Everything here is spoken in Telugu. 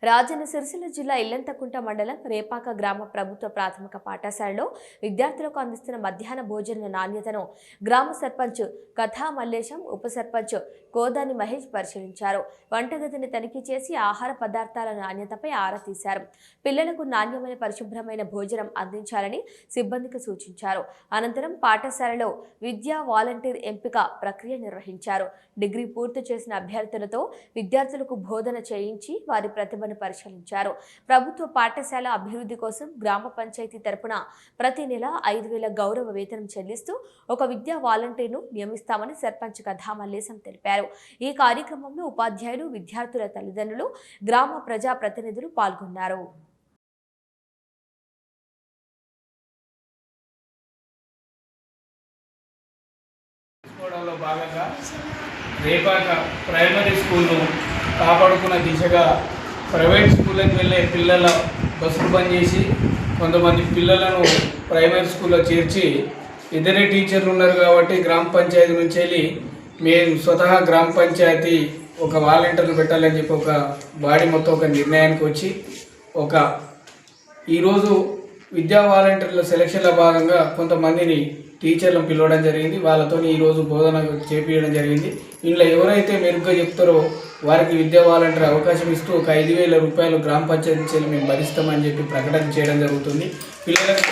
రాజన్న సిరిసిల్ల జిల్లా ఇల్లంతకుంట మండలం రేపాక గ్రామ ప్రభుత్వ ప్రాథమిక పాఠశాలలో విద్యార్థులకు అందిస్తున్న మధ్యాహ్న భోజన నాణ్యతను గ్రామ సర్పంచ్ కథా మల్లేశం, ఉప సర్పంచ్ కోదాని మహేష్ పరిశీలించారు. వంటగదిని తనిఖీ చేసి ఆహార పదార్థాల నాణ్యతపై ఆరా తీశారు. పిల్లలకు నాణ్యమైన పరిశుభ్రమైన భోజనం అందించాలని సిబ్బందికి సూచించారు. అనంతరం పాఠశాలలో విద్యా వాలంటీర్ ఎంపిక ప్రక్రియ నిర్వహించారు. డిగ్రీ పూర్తి చేసిన అభ్యర్థులతో విద్యార్థులకు బోధన చేయించి వారి ప్రతిభను పరిశీలించారు. ప్రభుత్వ పాఠశాల అభివృద్ధి కోసం గ్రామ పంచాయతీ తరపున ప్రతి నెల 5,000 గౌరవ వేతనం చెల్లిస్తూ ఒక విద్యా వాలంటీర్ను నియమిస్తామని సర్పంచ్ కథా మల్లేశం తెలిపారు. ఈ కార్యక్రమంలో ఉపాధ్యాయులు, విద్యార్థుల తల్లిదండ్రులు, గ్రామ ప్రజా ప్రతినిధులు పాల్గొన్నారు. భాగంగా రేపాక ప్రైమరీ స్కూల్ను కాపాడుకున్న దిశగా ప్రైవేట్ స్కూళ్ళకి వెళ్ళే పిల్లల బస్సులు బంద్ చేసి కొంతమంది పిల్లలను ప్రైమరీ స్కూల్లో చేర్చి ఇద్దరే టీచర్లు ఉన్నారు కాబట్టి గ్రామ పంచాయతీ నుంచి వెళ్ళి మేము స్వతహా గ్రామ పంచాయతీ ఒక వాలంటీర్లు పెట్టాలని చెప్పి ఒక బాడీ మొత్తం ఒక నిర్ణయానికి వచ్చి ఈరోజు విద్యా వాలంటీర్ల సెలక్షన్లో భాగంగా కొంతమందిని టీచర్లను పిలవడం జరిగింది. వాళ్ళతో ఈరోజు బోధన చేపించడం జరిగింది. ఇంట్లో ఎవరైతే మెరుగ్గా చెప్తారో వారికి విద్యా వాలంటీర్ అవకాశం ఇస్తూ ఒక 5,000 రూపాయలు గ్రామ పంచాయతీ నుంచి మేము భరిస్తామని చెప్పి ప్రకటన చేయడం జరుగుతుంది. పిల్లలకు